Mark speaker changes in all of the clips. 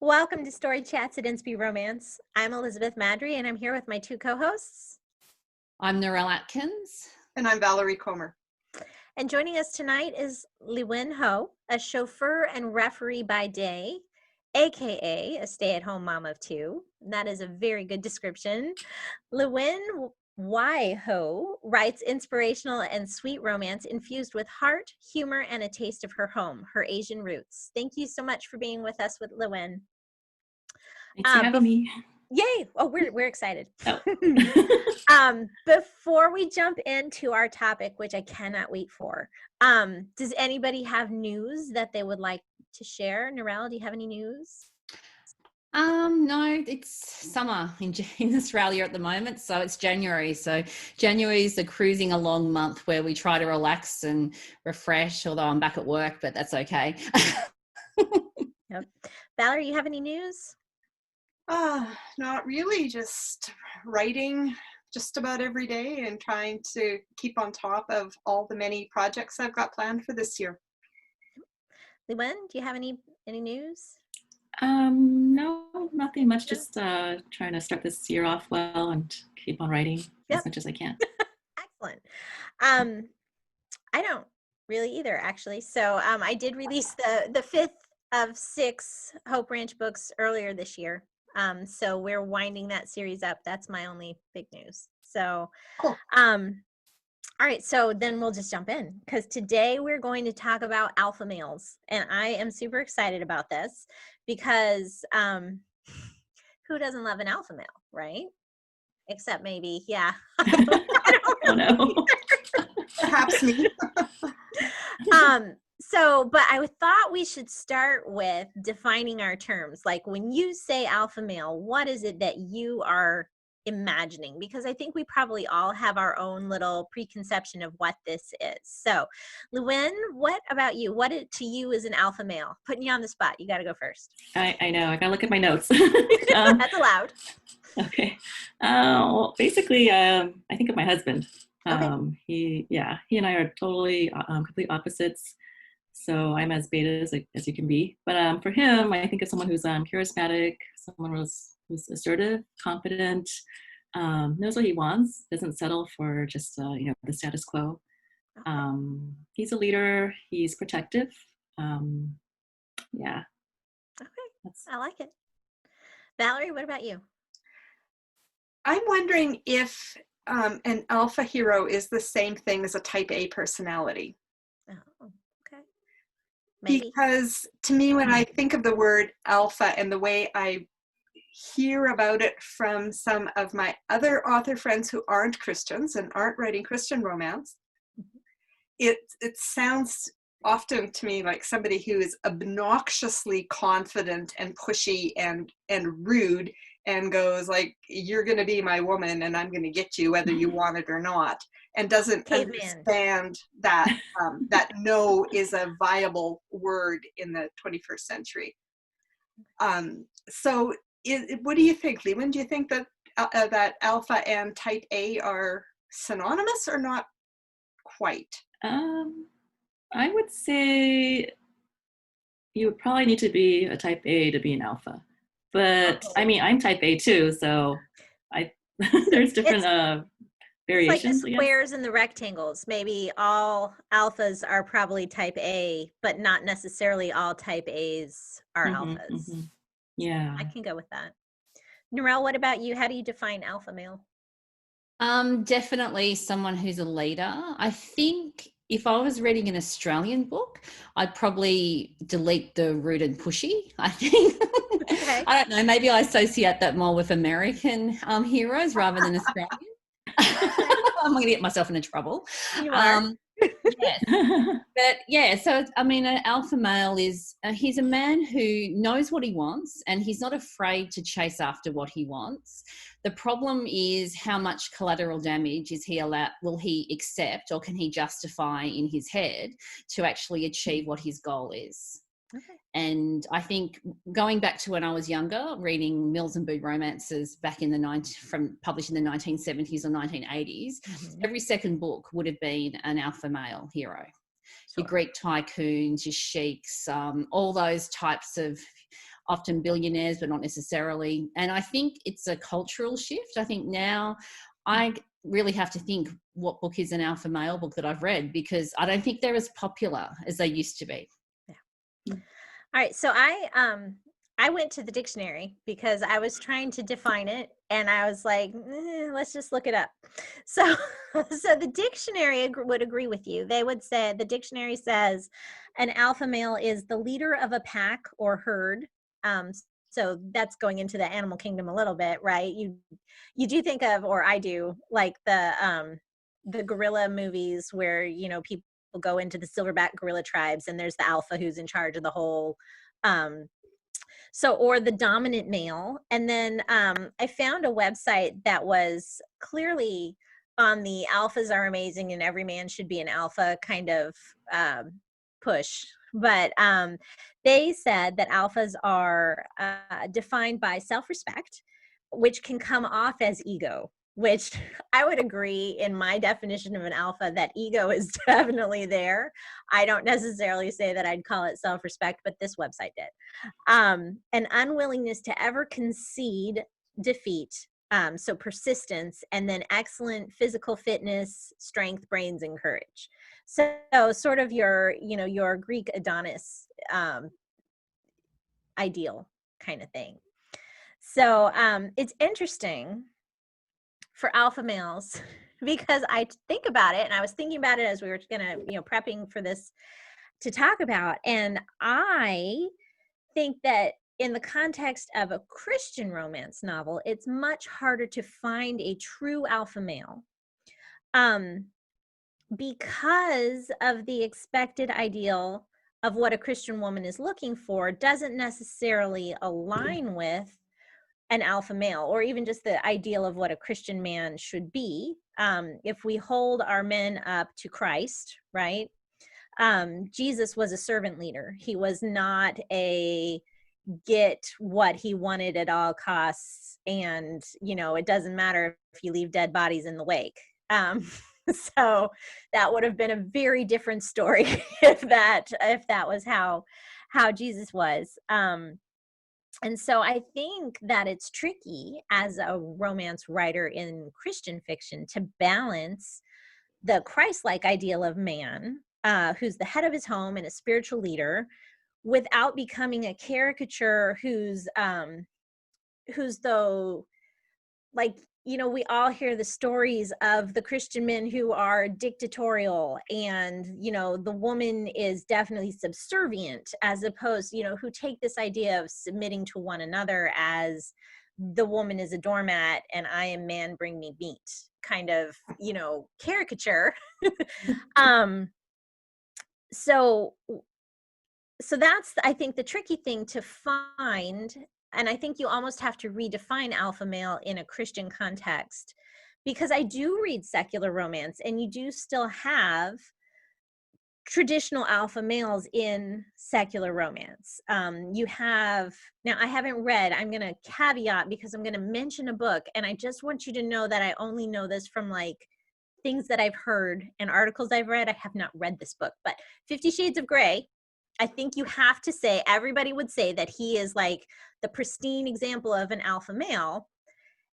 Speaker 1: Welcome to Story Chats at Inspy Romance. I'm Elizabeth Maddrey, and I'm here with my two co-hosts.
Speaker 2: I'm Narelle Atkins.
Speaker 3: And I'm Valerie Comer.
Speaker 1: And joining us tonight is Liwen Ho, a chauffeur and referee by day, aka a stay-at-home mom of two. That is a very good description. Liwen Ho writes inspirational and sweet romance infused with heart, humor, and a taste of her home, her Asian roots. Thank you so much for being with us with Liwen.
Speaker 4: Thanks for having me.
Speaker 1: Yay! Oh, we're excited.
Speaker 4: Oh.
Speaker 1: Before we jump into our topic, which I cannot wait for, does anybody have news that they would like to share? Narelle, do you have any news?
Speaker 2: No, it's summer in Australia at the moment, so it's January. So January is the cruising along month where we try to relax and refresh, although I'm back at work, but that's okay.
Speaker 1: Yep. Valerie, you have any news?
Speaker 3: Not really, just writing just about every day and trying to keep on top of all the many projects I've got planned for this year.
Speaker 1: Liwen, do you have any news?
Speaker 4: No, nothing much. Just trying to start this year off well and keep on writing as much as I can.
Speaker 1: Excellent. I don't really either, actually. So I did release the fifth of 6 Hope Ranch books earlier this year. So we're winding that series up. That's my only big news. So,
Speaker 3: Cool.
Speaker 1: All right, so then we'll just jump in because today we're going to talk about alpha males, and I am super excited about this because who doesn't love an alpha male, right? Except maybe, yeah. I don't know.
Speaker 3: Perhaps me.
Speaker 1: But I thought we should start with defining our terms. Like when you say alpha male, what is it that you are imagining? Because I think we probably all have our own little preconception of what this is. So, Liwen, what about you? What to you is an alpha male? Putting you on the spot. You got to go first.
Speaker 4: I know. I gotta look at my notes.
Speaker 1: That's allowed.
Speaker 4: Okay. Well, basically, I think of my husband.
Speaker 1: Okay.
Speaker 4: He and I are totally complete opposites. So I'm as beta as you can be. But for him, I think of someone who's charismatic, someone who's assertive, confident, knows what he wants, doesn't settle for just the status quo. He's a leader. He's protective. Yeah.
Speaker 1: Okay. I like it. Valerie, what about you?
Speaker 3: I'm wondering if an alpha hero is the same thing as a type A personality.
Speaker 1: Oh, okay. Maybe.
Speaker 3: Because to me, when I think of the word alpha and the way I hear about it from some of my other author friends who aren't Christians and aren't writing Christian romance, it sounds often to me like somebody who is obnoxiously confident and pushy and rude and goes like, you're going to be my woman and I'm going to get you whether you want it or not, and doesn't understand that that no is a viable word in the 21st century. So what do you think, Liwen? Do you think that that alpha and type A are synonymous or not quite?
Speaker 4: I would say you would probably need to be a type A to be an alpha. But I mean, I'm type A too, so there's different variations.
Speaker 1: It's like the squares and the rectangles. Maybe all alphas are probably type A, but not necessarily all type A's are alphas.
Speaker 4: Mm-hmm. Yeah.
Speaker 1: I can go with that. Narelle, what about you? How do you define alpha male?
Speaker 2: Definitely someone who's a leader. I think if I was reading an Australian book, I'd probably delete the rude and pushy, I think. Okay. I don't know, maybe I associate that more with American heroes rather than Australian. I'm going to get myself into trouble.
Speaker 1: You are.
Speaker 2: Yes. But yeah, so I mean, an alpha male is he's a man who knows what he wants and he's not afraid to chase after what he wants. The problem is how much collateral damage will he accept, or can he justify in his head to actually achieve what his goal is? Okay. And I think going back to when I was younger, reading Mills and Boon romances back in published in the 1970s or 1980s, every second book would have been an alpha male hero. Sure. Your Greek tycoons, your sheiks, all those types of often billionaires, but not necessarily. And I think it's a cultural shift. I think now I really have to think what book is an alpha male book that I've read, because I don't think they're as popular as they used to be.
Speaker 1: Yeah. All right. So I went to the dictionary because I was trying to define it, and I was like, let's just look it up. So, so the dictionary would agree with you. They would say, the dictionary says an alpha male is the leader of a pack or herd. So that's going into the animal kingdom a little bit, right? You do think of, or I do, like the gorilla movies where, you know, people go into the silverback gorilla tribes and there's the alpha who's in charge of the whole or the dominant male. And then I found a website that was clearly on the alphas are amazing and every man should be an alpha kind of push. But they said that alphas are defined by self-respect, which can come off as ego, which I would agree in my definition of an alpha that ego is definitely there. I don't necessarily say that I'd call it self-respect, but this website did. An unwillingness to ever concede defeat. So persistence, and then excellent physical fitness, strength, brains, and courage. So sort of your, you know, your Greek Adonis ideal kind of thing. So it's interesting for alpha males because I think about it, and I was thinking about it as we were gonna, you know, prepping for this to talk about, and I think that in the context of a Christian romance novel, it's much harder to find a true alpha male because of the expected ideal of what a Christian woman is looking for doesn't necessarily align with an alpha male, or even just the ideal of what a Christian man should be. If we hold our men up to Christ, right? Jesus was a servant leader. He was not a get what he wanted at all costs, and, you know, it doesn't matter if you leave dead bodies in the wake. So that would have been a very different story if that was how Jesus was. And so I think that it's tricky as a romance writer in Christian fiction to balance the Christ-like ideal of man, who's the head of his home and a spiritual leader, without becoming a caricature who's though, like, you know, we all hear the stories of the Christian men who are dictatorial, and, you know, the woman is definitely subservient, as opposed, you know, who take this idea of submitting to one another as the woman is a doormat and I am man, bring me meat kind of, you know, caricature. So that's, I think, the tricky thing to find. And I think you almost have to redefine alpha male in a Christian context, because I do read secular romance and you do still have traditional alpha males in secular romance. You have, now I haven't read, I'm going to caveat because I'm going to mention a book, and I just want you to know that I only know this from like things that I've heard and articles I've read. I have not read this book, but 50 Shades of Grey, I think you have to say, everybody would say that he is like the pristine example of an alpha male.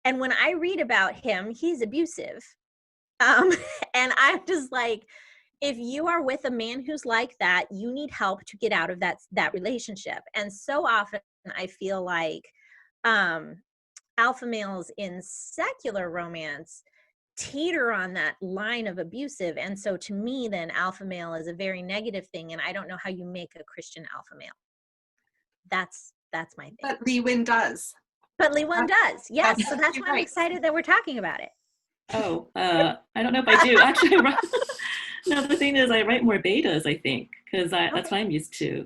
Speaker 1: And when I read about him, he's abusive. And I'm just like, if you are with a man who's like that, you need help to get out of that relationship. And so often I feel like alpha males in secular romance teeter on that line of abusive. And so to me, then alpha male is a very negative thing. And I don't know how you make a Christian alpha male. That's my thing.
Speaker 3: But Liwen does.
Speaker 1: But Liwen does. Yes. So that's why I'm excited that we're talking about it.
Speaker 4: Oh, I don't know if I do. Actually, no, the thing is I write more betas, I think, because that's what I'm used to.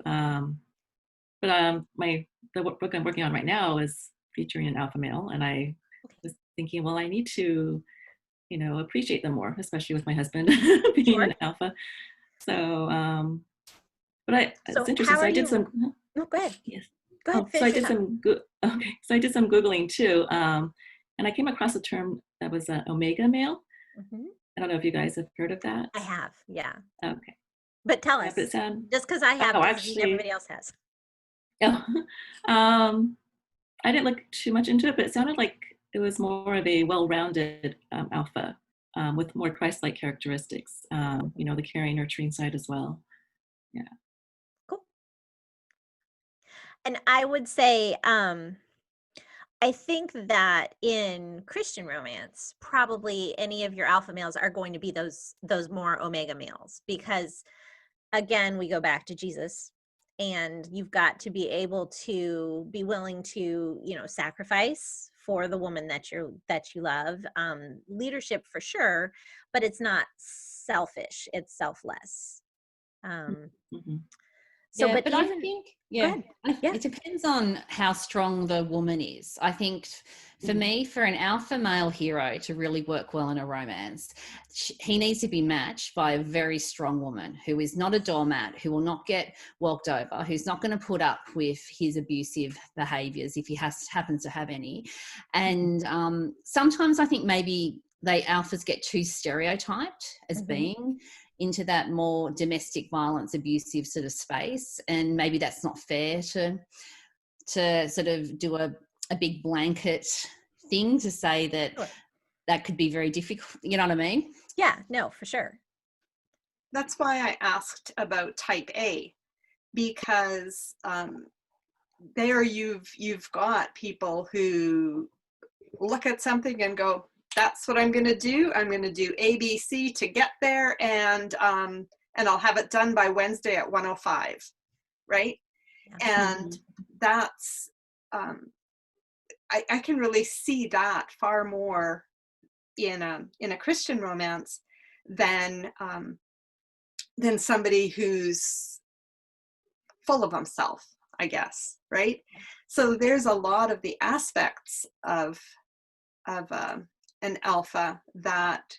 Speaker 4: But the book I'm working on right now is featuring an alpha male, and I was thinking, well, I need to, you know, appreciate them more, especially with my husband being an alpha. So, it's interesting. So I did some.
Speaker 1: No, go ahead.
Speaker 4: Yes.
Speaker 1: Go ahead.
Speaker 4: So I did some So I did some Googling too, and I came across a term that was omega male. Mm-hmm. I don't know if you guys have heard of that.
Speaker 1: I have, yeah.
Speaker 4: Okay.
Speaker 1: But tell us, just because I have,
Speaker 4: actually,
Speaker 1: everybody else has.
Speaker 4: Oh, um, I didn't look too much into it, but it sounded like it was more of a well-rounded alpha with more Christ-like characteristics. The caring, nurturing side as well. Yeah.
Speaker 1: Cool. And I would say, I think that in Christian romance, probably any of your alpha males are going to be those more omega males, because again, we go back to Jesus, and you've got to be able to be willing to, sacrifice for the woman that you love. Leadership for sure, but it's not selfish, it's selfless.
Speaker 4: Mm-hmm.
Speaker 1: So,
Speaker 2: Yeah,
Speaker 1: but
Speaker 2: but I
Speaker 1: even
Speaker 2: think,
Speaker 1: go
Speaker 2: yeah,
Speaker 1: ahead. Yeah.
Speaker 2: it depends on how strong the woman is. I think for me, for an alpha male hero to really work well in a romance, he needs to be matched by a very strong woman who is not a doormat, who will not get walked over, who's not going to put up with his abusive behaviors if he happens to have any. And sometimes I think maybe alphas get too stereotyped as being into that more domestic violence, abusive sort of space, and maybe that's not fair to sort of do a big blanket thing to say that that could be very difficult. You know what I mean?
Speaker 1: Yeah, no, for sure.
Speaker 3: That's why I asked about type A, because there you've got people who look at something and go, that's what I'm going to do. I'm going to do A, B, C to get there, and I'll have it done by Wednesday at 1:05, right?
Speaker 1: Yeah.
Speaker 3: And that's I can really see that far more in a Christian romance than somebody who's full of himself, I guess, right? So there's a lot of the aspects of an alpha that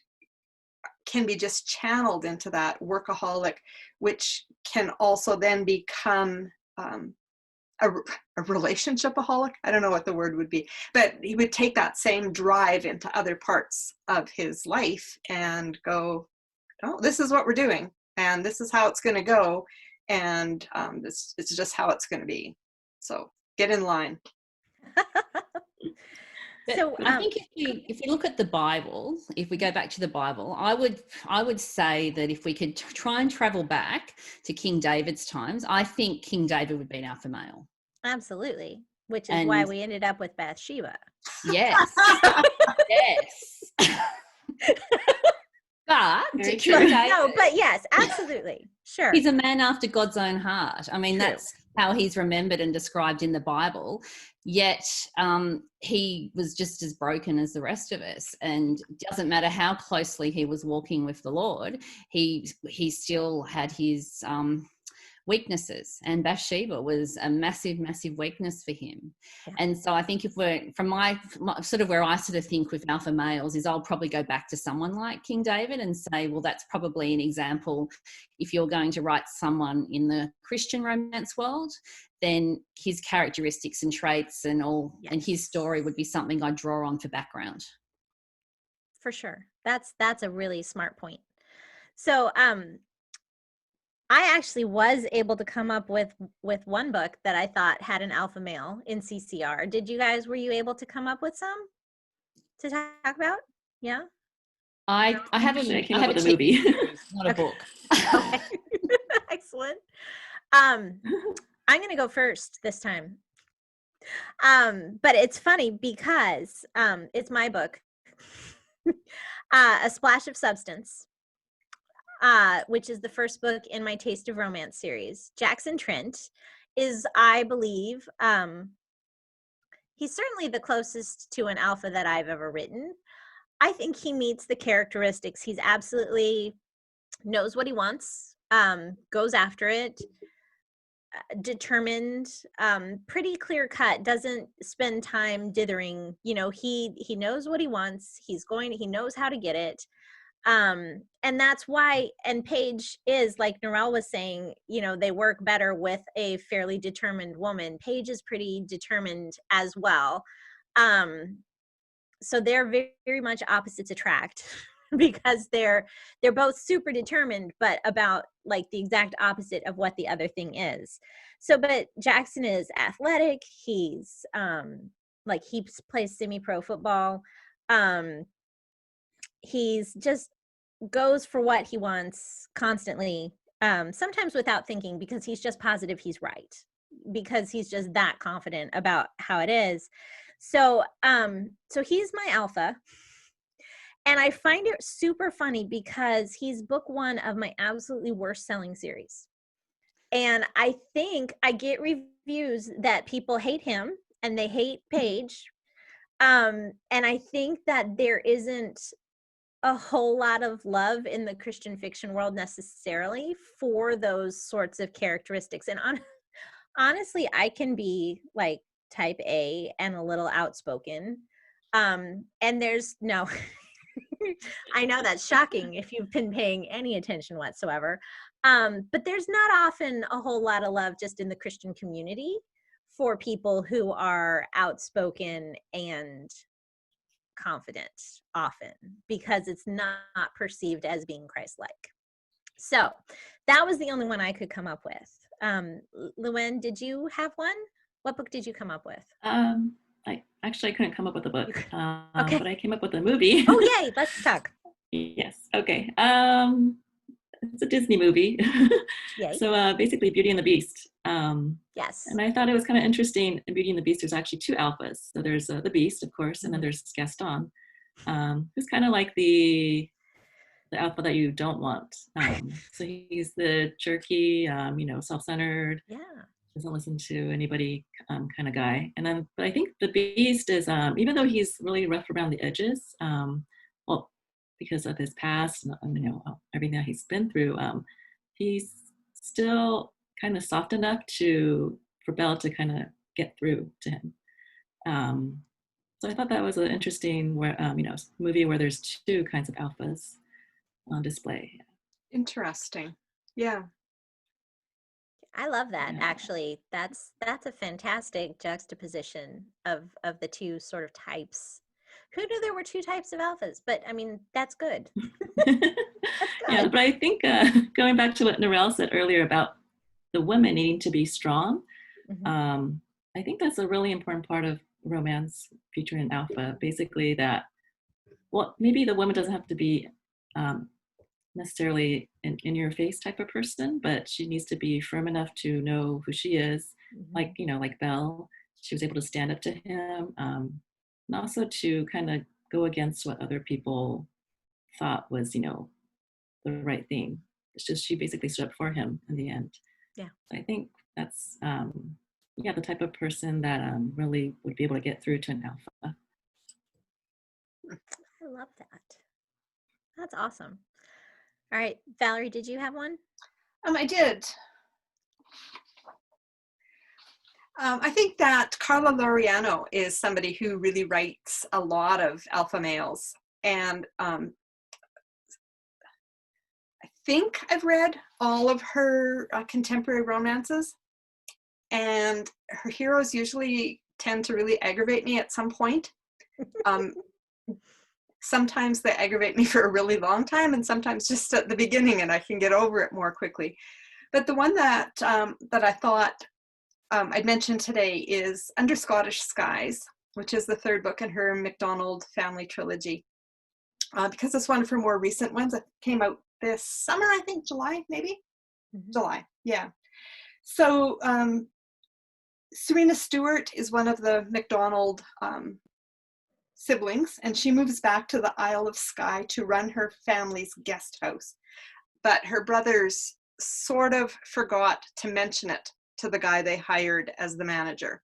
Speaker 3: can be just channeled into that workaholic, which can also then become a relationship-aholic. I don't know what the word would be, but he would take that same drive into other parts of his life and go, oh, this is what we're doing, and this is how it's going to go, and it's just how it's going to be. So get in line.
Speaker 1: So
Speaker 2: I think if we look at the Bible, if we go back to the Bible, I would say that if we could try and travel back to King David's times, I think King David would be an alpha male.
Speaker 1: Absolutely, which is why we ended up with Bathsheba.
Speaker 2: Yes, yes. But
Speaker 1: no, but yes, absolutely, sure.
Speaker 2: He's a man after God's own heart. I mean, that's how he's remembered and described in the Bible. Yet he was just as broken as the rest of us, and it doesn't matter how closely he was walking with the Lord, he still had his weaknesses, and Bathsheba was a massive weakness for him. And so I think if we're from my sort of where I sort of think with alpha males is I'll probably go back to someone like King David and say, well, that's probably an example. If you're going to write someone in the Christian romance world, then his characteristics and traits and all and his story would be something I draw on for background.
Speaker 1: For sure. That's a really smart point. So I actually was able to come up with one book that I thought had an alpha male in CCR. Were you able to come up with some to talk about? Yeah.
Speaker 2: I have a
Speaker 4: movie,
Speaker 2: not a book.
Speaker 1: Okay. Excellent. I'm going to go first this time. But it's funny because it's my book, A Splash of Substance, which is the first book in my Taste of Romance series. Jackson Trent is, I believe, he's certainly the closest to an alpha that I've ever written. I think he meets the characteristics. He's absolutely knows what he wants, goes after it, determined, pretty clear cut, doesn't spend time dithering. He knows what he wants. He knows how to get it. And that's why, and Paige is, like Narelle was saying, they work better with a fairly determined woman. Paige is pretty determined as well. So they're very, very much opposites attract. because they're both super determined, but about like the exact opposite of what the other thing is. So, but Jackson is athletic. He's like he plays semi-pro football. He's just goes for what he wants constantly, sometimes without thinking, because he's just positive he's right, because he's just that confident about how it is. So so he's my alpha, and I find it super funny because he's book one of my absolutely worst selling series. And I think I get reviews that people hate him and they hate Paige. And I think that there isn't a whole lot of love in the Christian fiction world necessarily for those sorts of characteristics. And honestly, I can be like type A and a little outspoken. And there's no, I know that's shocking if you've been paying any attention whatsoever. But there's not often a whole lot of love just in the Christian community for people who are outspoken and confident often, because it's not perceived as being Christ-like. So that was the only one I could come up with. Liwen, did you have one? What book did you come up with?
Speaker 4: I couldn't come up with a book,
Speaker 1: Okay.
Speaker 4: but I came up with a movie.
Speaker 1: Oh, yay, let's talk.
Speaker 4: Yes. Okay. It's a Disney movie.
Speaker 1: Yay.
Speaker 4: So basically Beauty and the Beast.
Speaker 1: Yes.
Speaker 4: And I thought it was kind of interesting. In Beauty and the Beast, there's actually two alphas. So there's the Beast, of course, and then there's Gaston, who's kind of like the alpha that you don't want. So he's the jerky, self-centered, doesn't listen to anybody kind of guy. And then, but I think the Beast is, even though he's really rough around the edges, well, because of his past and everything that he's been through, he's still kind of soft enough for Belle to kind of get through to him. So I thought that was an interesting movie where there's two kinds of alphas on display.
Speaker 3: Interesting. Yeah.
Speaker 1: I love that. Actually, that's a fantastic juxtaposition of the two sort of types. Who knew there were two types of alphas? But I mean, that's good. That's good.
Speaker 4: Yeah, but I think going back to what Narelle said earlier about the women needing to be strong, I think that's a really important part of romance featuring alpha. Basically, that maybe the woman doesn't have to be necessarily an in-your-face type of person, but she needs to be firm enough to know who she is. Like Belle, she was able to stand up to him, and also to kind of go against what other people thought was, the right thing. It's just she basically stood up for him in the end.
Speaker 1: Yeah,
Speaker 4: I think that's the type of person that really would be able to get through to an alpha.
Speaker 1: I love that. That's awesome. All right, Valerie, did you have one?
Speaker 3: I did. I think that Carla Laureano is somebody who really writes a lot of alpha males. And I think I've read all of her contemporary romances. And her heroes usually tend to really aggravate me at some point. Sometimes they aggravate me for a really long time, and sometimes just at the beginning, and I can get over it more quickly. But the one that I thought I'd mention today is Under Scottish Skies, which is the third book in her MacDonald family trilogy. Because it's one of her more recent ones that came out this summer, I think July, maybe? July, yeah. So Serena Stewart is one of the MacDonald siblings, and she moves back to the Isle of Skye to run her family's guest house. But her brothers sort of forgot to mention it to the guy they hired as the manager.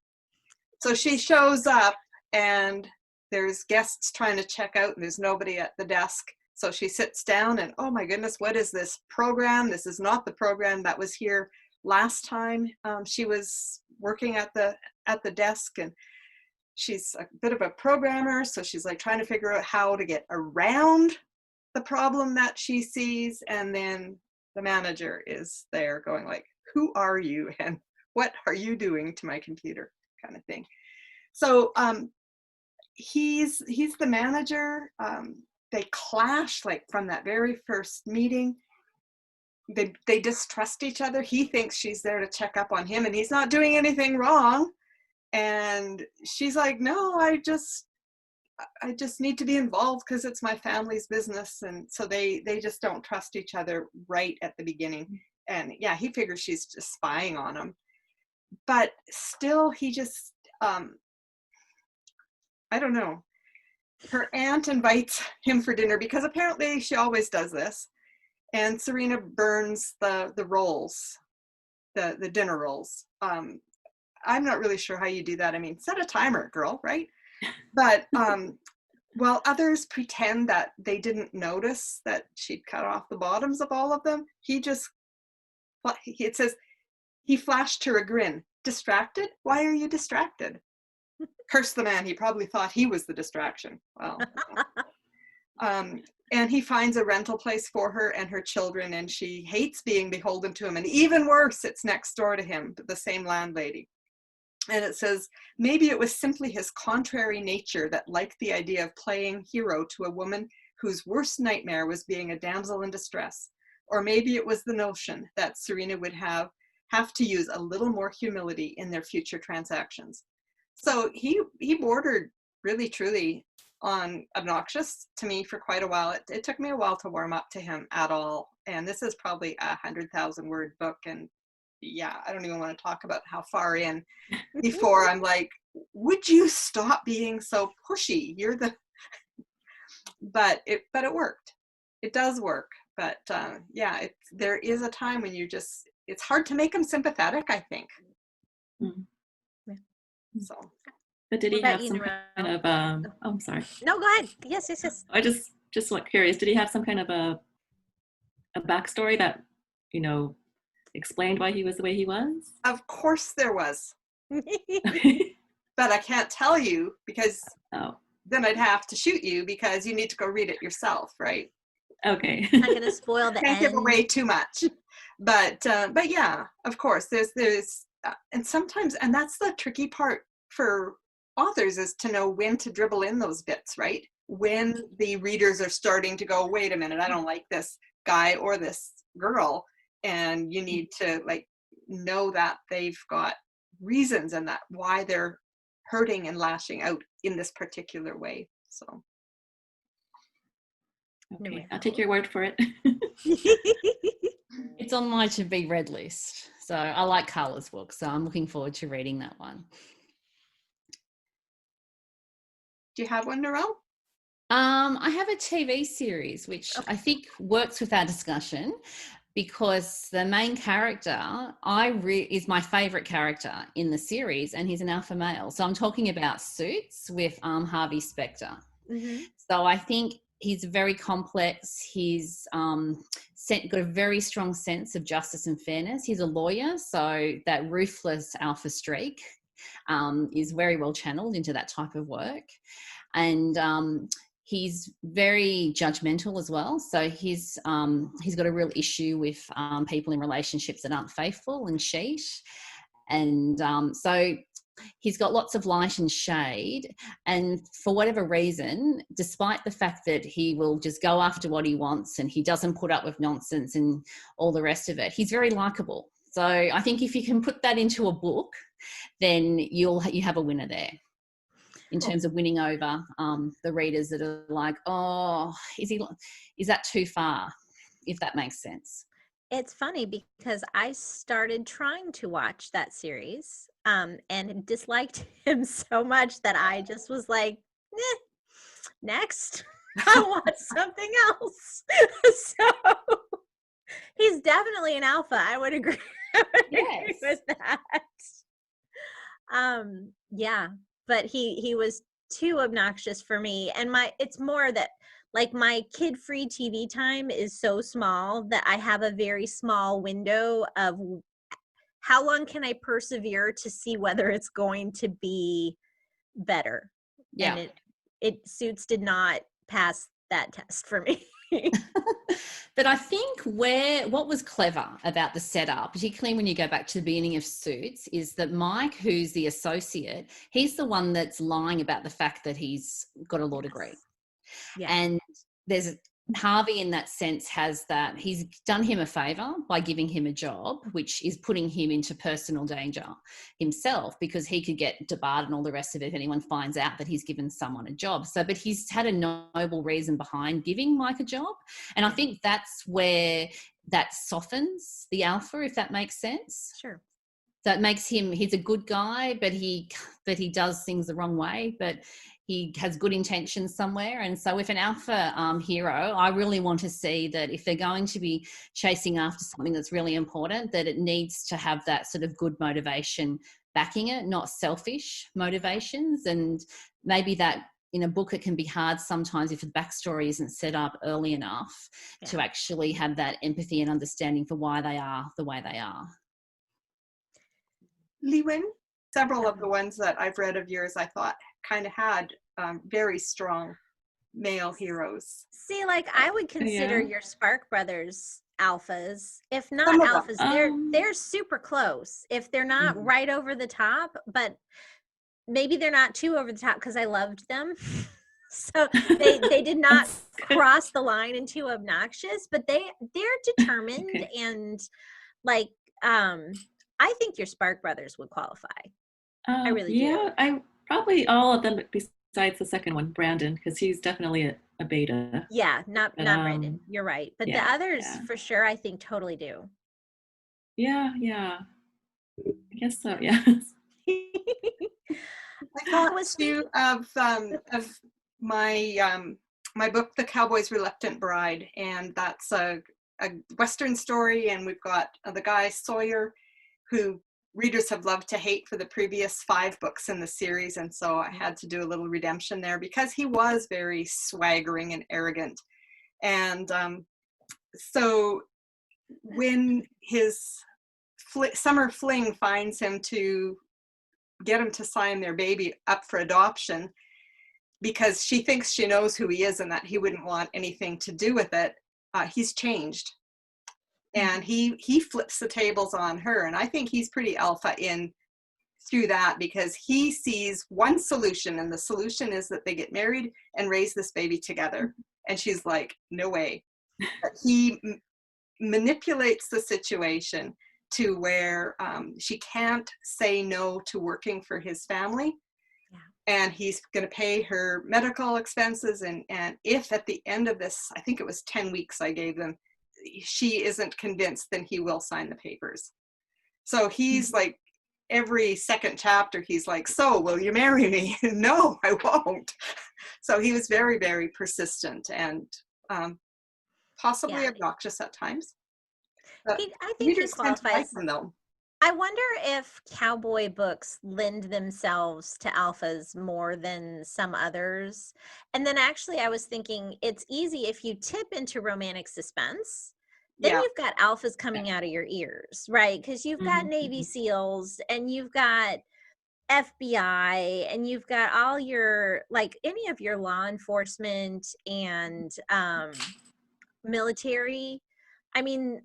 Speaker 3: So she shows up and there's guests trying to check out and there's nobody at the desk. So she sits down and, oh my goodness, what is this program? This is not the program that was here last time she was working at the desk. And she's a bit of a programmer, so she's like trying to figure out how to get around the problem that she sees. And then the manager is there going like, who are you and what are you doing to my computer, kind of thing. So he's the manager. they clash like from that very first meeting. They distrust each other. He thinks she's there to check up on him and he's not doing anything wrong. And she's like, no, I just need to be involved because it's my family's business. And so they just don't trust each other right at the beginning. And yeah, he figures she's just spying on him. But still, he just, I don't know. Her aunt invites him for dinner because apparently she always does this. And Serena burns the rolls, the dinner rolls. I'm not really sure how you do that. I mean, set a timer, girl, right? But while others pretend that they didn't notice that she'd cut off the bottoms of all of them, it says, he flashed her a grin. Distracted? Why are you distracted? Curse the man. He probably thought he was the distraction. Well, and he finds a rental place for her and her children, and she hates being beholden to him. And even worse, it's next door to him, the same landlady. And it says, maybe it was simply his contrary nature that liked the idea of playing hero to a woman whose worst nightmare was being a damsel in distress. Or maybe it was the notion that Serena would have to use a little more humility in their future transactions. So he bordered really, truly on obnoxious to me for quite a while. It took me a while to warm up to him at all. And this is probably a 100,000 word book. And yeah, I don't even want to talk about how far in before I'm like, would you stop being so pushy? But it worked. It does work. But yeah, there is a time when it's hard to make them sympathetic, I think.
Speaker 4: Mm-hmm.
Speaker 1: Yeah.
Speaker 3: So.
Speaker 4: But did he have some kind of oh, I'm sorry.
Speaker 1: No, go ahead. Yes.
Speaker 4: I just curious, did he have some kind of a backstory that, explained why he was the way he was?
Speaker 3: Of course there was. But I can't tell you because then I'd have to shoot you because you need to go read it yourself, right?
Speaker 4: Okay.
Speaker 1: I'm not gonna spoil the
Speaker 3: Can't
Speaker 1: end.
Speaker 3: give away too much. But yeah, of course, there's and sometimes, and that's the tricky part for authors, is to know when to dribble in those bits, right? When the readers are starting to go, wait a minute, I don't like this guy or this girl, and you need to know that they've got reasons and that why they're hurting and lashing out in this particular way. So
Speaker 4: okay, I'll take your word for it.
Speaker 2: It's on my to be read list. So I like Carla's book, so I'm looking forward to reading that one.
Speaker 3: Do you have one, Narelle?
Speaker 2: I have a TV series which I think works with our discussion because the main character is my favorite character in the series, and he's an alpha male. So I'm talking about Suits with Harvey Specter.
Speaker 1: Mm-hmm.
Speaker 2: So I think he's very complex. He's got a very strong sense of justice and fairness. He's a lawyer, so that ruthless alpha streak is very well channeled into that type of work. And he's very judgmental as well. So he's got a real issue with people in relationships that aren't faithful and cheat. And so he's got lots of light and shade. And for whatever reason, despite the fact that he will just go after what he wants and he doesn't put up with nonsense and all the rest of it, he's very likable. So I think if you can put that into a book, then you have a winner there in terms of winning over the readers that are like, oh, is that too far, if that makes sense.
Speaker 1: It's funny because I started trying to watch that series and disliked him so much that I just was like, next. I want something else. So he's definitely an alpha. I would agree. Agree with that. Yeah, but he was too obnoxious for me. And it's more that my kid-free TV time is so small that I have a very small window of how long can I persevere to see whether it's going to be better.
Speaker 2: Yeah.
Speaker 1: And Suits did not pass that test for me.
Speaker 2: But I think what was clever about the setup, particularly when you go back to the beginning of Suits, is that Mike, who's the associate, he's the one that's lying about the fact that he's got a law degree.
Speaker 1: Yeah.
Speaker 2: And there's Harvey in that sense has that he's done him a favor by giving him a job, which is putting him into personal danger himself, because he could get debarred and all the rest of it if anyone finds out that he's given someone a job. So, but he's had a noble reason behind giving Mike a job. And I think that's where that softens the alpha, if that makes sense.
Speaker 1: Sure.
Speaker 2: So it makes him, he's a good guy, but he does things the wrong way, but he has good intentions somewhere. And so with an alpha hero, I really want to see that if they're going to be chasing after something that's really important, that it needs to have that sort of good motivation backing it, not selfish motivations. And maybe that in a book, it can be hard sometimes if the backstory isn't set up early enough to actually have that empathy and understanding for why they are the way they are.
Speaker 3: Liwen, several of the ones that I've read of yours, I thought kind of had very strong male heroes.
Speaker 1: See, like I would consider your Spark Brothers alphas. If not
Speaker 3: Some of
Speaker 1: alphas,
Speaker 3: them.
Speaker 1: they're super close. If they're not right over the top, but maybe they're not too over the top because I loved them. So they did not cross the line into obnoxious, but they're determined and like I think your Spark Brothers would qualify. I really do.
Speaker 4: Yeah, I probably all of them besides the second one, Brandon, because he's definitely a beta.
Speaker 1: Yeah, not Brandon. You're right. But the others for sure I think totally do.
Speaker 4: Yeah. I guess so, yeah.
Speaker 3: I thought too of my my book, The Cowboy's Reluctant Bride, and that's a Western story, and we've got the guy Sawyer, who readers have loved to hate for the previous 5 books in the series, and so I had to do a little redemption there because he was very swaggering and arrogant. And so when his summer fling finds him to get him to sign their baby up for adoption because she thinks she knows who he is and that he wouldn't want anything to do with it, he's changed. And he flips the tables on her. And I think he's pretty alpha in through that because he sees one solution, and the solution is that they get married and raise this baby together. And she's like, no way. But he manipulates the situation to where she can't say no to working for his family. Yeah. And he's going to pay her medical expenses. And if at the end of this, I think it was 10 weeks I gave them, she isn't convinced, then he will sign the papers. So he's like, every second chapter, he's like, so will you marry me? No, I won't. So he was very, very persistent and possibly obnoxious at times.
Speaker 1: I think he qualifies.
Speaker 3: Like them,
Speaker 1: I wonder if cowboy books lend themselves to alphas more than some others. And then actually I was thinking it's easy if you tip into romantic suspense, then you've got alphas coming out of your ears, right? Because you've got Navy SEALs and you've got FBI and you've got all your, like any of your law enforcement and military. I mean,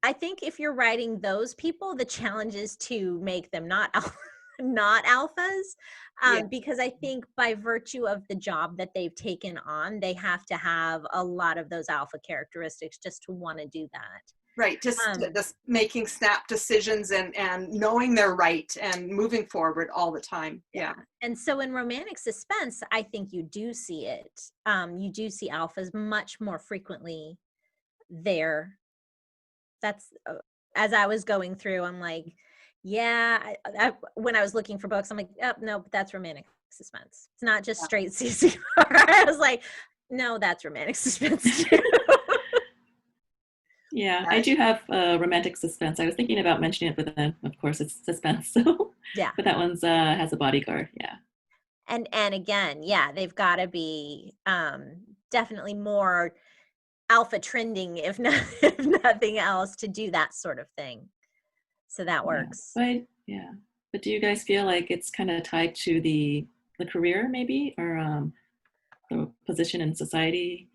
Speaker 1: I think if you're writing those people, the challenge is to make them not alphas, because I think by virtue of the job that they've taken on, they have to have a lot of those alpha characteristics just to want to do that.
Speaker 3: Right, just making snap decisions and knowing they're right and moving forward all the time. Yeah.
Speaker 1: And so in romantic suspense, I think you do see it. You do see alphas much more frequently there. That's as I was going through, I'm like, when I was looking for books, I'm like, oh, no, but that's romantic suspense. It's not just straight CCR. I was like, no, that's romantic suspense too.
Speaker 4: Yeah, I do have romantic suspense. I was thinking about mentioning it, but then, of course, it's suspense. So, but that one's has a bodyguard. Yeah.
Speaker 1: And again, they've got to be definitely more alpha trending, if nothing else, to do that sort of thing. So that works.
Speaker 4: But do you guys feel like it's kind of tied to the career, maybe, or the position in society?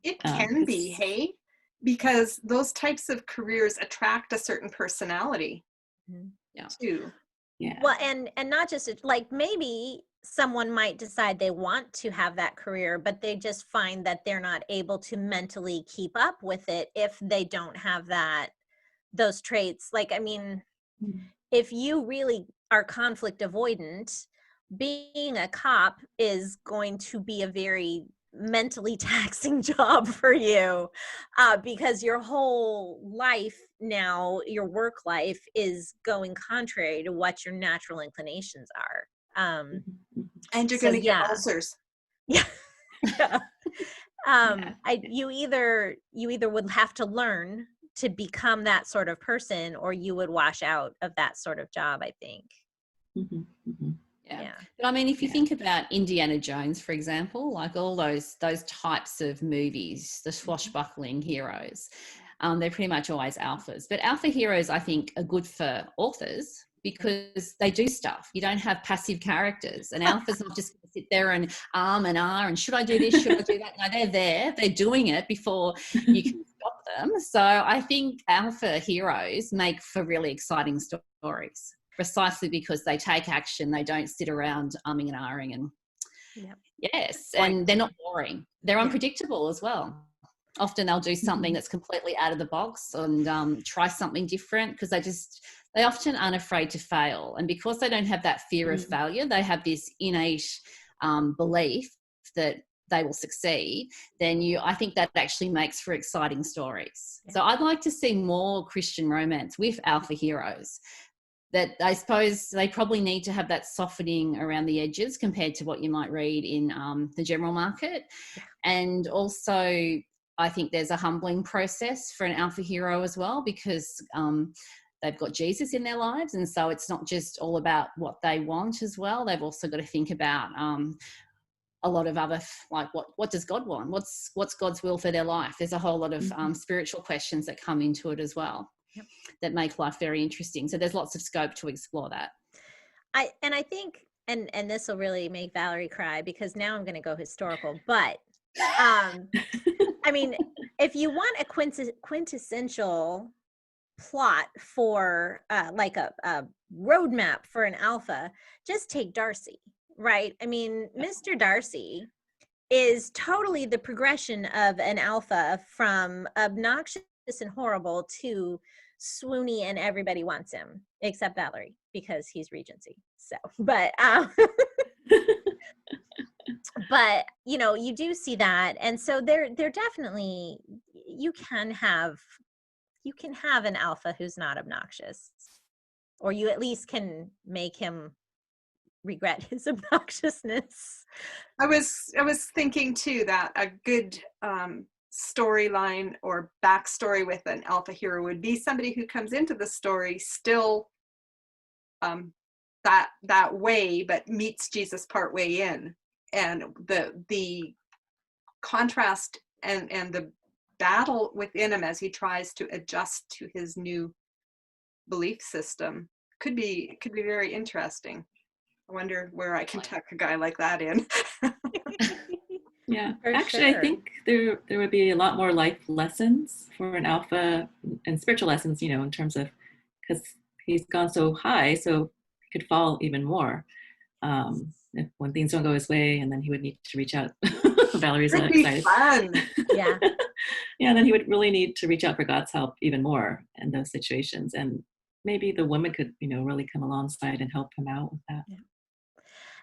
Speaker 3: It can be, hey, because those types of careers attract a certain personality too.
Speaker 4: Yeah.
Speaker 1: Well, and not just like maybe someone might decide they want to have that career, but they just find that they're not able to mentally keep up with it if they don't have those traits. Like, I mean,
Speaker 4: Mhm.
Speaker 1: if you really are conflict avoidant, being a cop is going to be a very mentally taxing job for you, because your whole life now, your work life, is going contrary to what your natural inclinations are.
Speaker 4: Mhm. Mhm.
Speaker 3: And you're
Speaker 1: So
Speaker 3: going to get
Speaker 1: yeah,
Speaker 3: ulcers.
Speaker 1: yeah, yeah.
Speaker 4: Yeah.
Speaker 1: You either would have to learn to become that sort of person, or you would wash out of that sort of job, I think.
Speaker 4: Mhm. Mhm.
Speaker 2: Yeah.
Speaker 1: Yeah.
Speaker 2: But I mean, if you
Speaker 4: Yeah.
Speaker 2: think about Indiana Jones, for example, like all those types of movies, the swashbuckling heroes, they're pretty much always alphas. But alpha heroes, I think, are good for authors because they do stuff. You don't have passive characters. An alpha's not just going to sit there and and and should I do this? Should I do that? No, they're there. They're doing it before you can stop them. So I think alpha heroes make for really exciting stories, precisely because they take action. They don't sit around umming and ahhing. And
Speaker 1: Yep.
Speaker 2: yes,
Speaker 3: Point.
Speaker 2: and they're not boring. They're
Speaker 3: Yeah.
Speaker 2: unpredictable as well. Often they'll do something that's completely out of the box and try something different because they often aren't afraid to fail. And because they don't have that fear of failure, they have this innate belief that they will succeed. I think that actually makes for exciting stories.
Speaker 1: Yeah.
Speaker 2: So I'd like to see more Christian romance with alpha heroes. That I suppose they probably need to have that softening around the edges compared to what you might read in the general market.
Speaker 1: Yeah.
Speaker 2: And also, I think there's a humbling process for an alpha hero as well, because they've got Jesus in their lives. And so it's not just all about what they want as well. They've also got to think about a lot of other, like what does God want? What's God's will for their life? There's a whole lot of spiritual questions that come into it as well.
Speaker 1: Yep.
Speaker 2: That make life very interesting. So there's lots of scope to explore that.
Speaker 1: I think, and this will really make Valerie cry because now I'm going to go historical, but I mean, if you want a quintessential plot for like a roadmap for an alpha, just take Darcy, right? I mean, Mr. Darcy is totally the progression of an alpha from obnoxious and horrible to swoony and everybody wants him except Valerie because he's Regency. So, but but you do see that, and so they're definitely, you can have an alpha who's not obnoxious, or you at least can make him regret his obnoxiousness.
Speaker 3: I was thinking too that a good storyline or backstory with an alpha hero would be somebody who comes into the story still that way, but meets Jesus part way in, and the contrast and the battle within him as he tries to adjust to his new belief system could be very interesting. I wonder where I can tuck a guy like that in.
Speaker 4: Yeah,
Speaker 1: For
Speaker 4: actually,
Speaker 1: sure.
Speaker 4: I think there would be a lot more life lessons for an alpha and spiritual lessons, in terms of, because he's gone so high, so he could fall even more when things don't go his way, and then he would need to reach out. Valerie
Speaker 3: Could be
Speaker 4: excited.
Speaker 3: fun.
Speaker 1: Yeah.
Speaker 4: Yeah, then he would really need to reach out for God's help even more in those situations, and maybe the woman could, really come alongside and help him out with that.
Speaker 1: Yeah.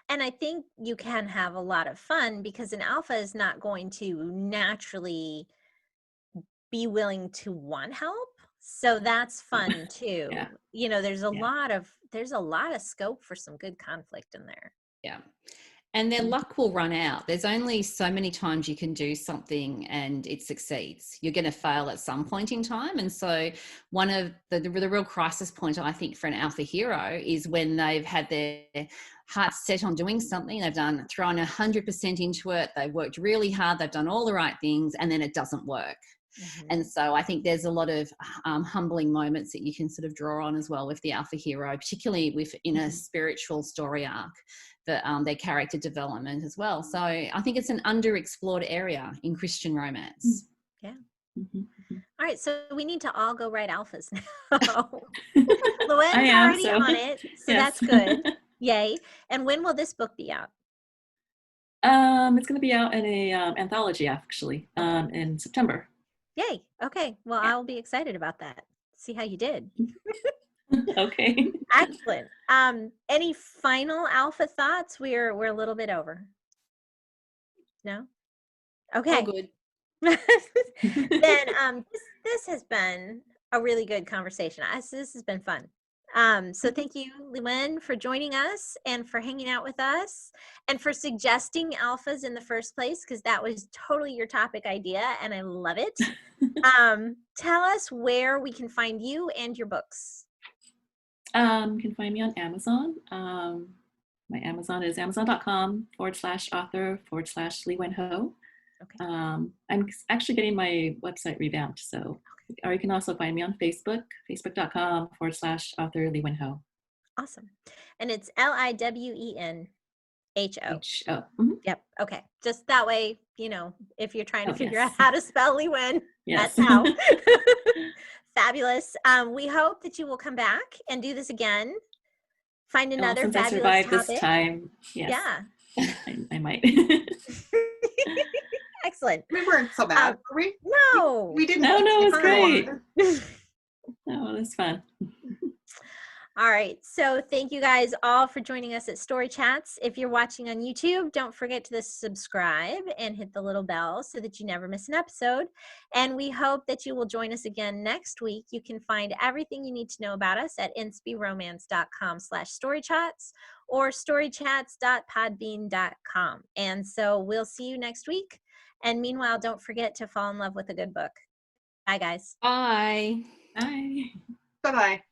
Speaker 1: And I think you can have a lot of fun because an alpha is not going to naturally be willing to want help. So that's fun too.
Speaker 4: Yeah.
Speaker 1: There's a lot of scope for some good conflict in there.
Speaker 2: Yeah. And their luck will run out. There's only so many times you can do something and it succeeds. You're going to fail at some point in time. And so one of the real crisis point, I think, for an alpha hero is when they've had their hearts set on doing something. They've thrown 100% into it. They've worked really hard. They've done all the right things, and then it doesn't work.
Speaker 1: Mm-hmm.
Speaker 2: And so I think there's a lot of humbling moments that you can sort of draw on as well with the alpha hero, particularly in a spiritual story arc, for their character development as well. So I think it's an underexplored area in Christian romance.
Speaker 1: Yeah. All right, so we need to all go write alphas now. Liwen's
Speaker 4: I am,
Speaker 1: already
Speaker 4: so
Speaker 1: on it, so
Speaker 4: yes.
Speaker 1: that's good. Yay. And when will this book be out?
Speaker 4: It's going to be out in a anthology, actually, in September.
Speaker 1: Yay. Okay. Well,
Speaker 4: Yeah.
Speaker 1: I'll be excited about that. See how you did.
Speaker 4: Okay.
Speaker 1: Excellent. Any final alpha thoughts? We're a little bit over. No? Okay.
Speaker 2: All good.
Speaker 1: Then this has been a really good conversation. This has been fun. So thank you, Liwen, for joining us and for hanging out with us and for suggesting alphas in the first place, because that was totally your topic idea and I love it. Tell us where we can find you and your books.
Speaker 4: You can find me on Amazon. My Amazon is amazon.com/author/Liwen Ho.
Speaker 1: Okay.
Speaker 4: I'm actually getting my website revamped, so, or you can also find me on Facebook, facebook.com/author Liwen Ho.
Speaker 1: Awesome. And it's Liwenho.
Speaker 4: H-O.
Speaker 1: Yep. Okay. Just that way, you know, if you're trying to figure
Speaker 4: yes.
Speaker 1: out how to spell Liwen,
Speaker 4: Yes.
Speaker 1: that's how. Fabulous. We hope that you will come back and do this again. Find another
Speaker 4: since
Speaker 1: fabulous
Speaker 4: I survived
Speaker 1: topic.
Speaker 4: this time, yes.
Speaker 1: Yeah.
Speaker 4: I might.
Speaker 1: Excellent.
Speaker 3: We weren't so bad, were we?
Speaker 1: No.
Speaker 3: We didn't.
Speaker 4: No, it was
Speaker 1: fine.
Speaker 4: great. No, it was fun.
Speaker 1: All right. So thank you guys all for joining us at Story Chats. If you're watching on YouTube, don't forget to subscribe and hit the little bell so that you never miss an episode. And we hope that you will join us again next week. You can find everything you need to know about us at inspyromance.com/storychats or storychats.podbean.com. And so we'll see you next week. And meanwhile, don't forget to fall in love with a good book. Bye, guys.
Speaker 2: Bye.
Speaker 4: Bye.
Speaker 3: Bye-bye.